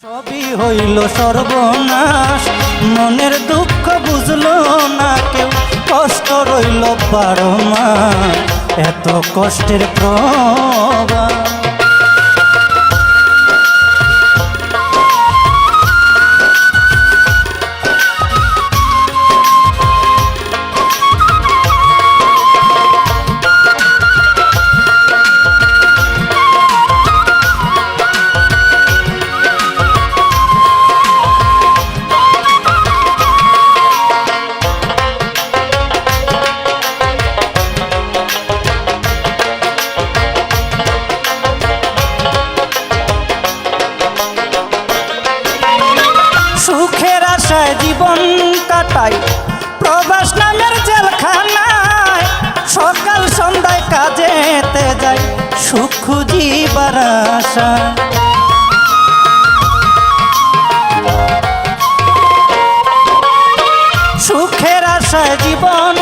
সবই হইল সর্বনাশ, মনের দুঃখ বুঝলো না কেউ, কষ্ট রইল 12 মাস, এত কষ্টের প্রভাব। সুখের আশায় জীবন কাটাই প্রবাস নামের জেলখানায়, সকাল সন্ধ্যায় কাজেতে যাই সুখ খুঁজিবার আশায়। সুখের আশায় জীবন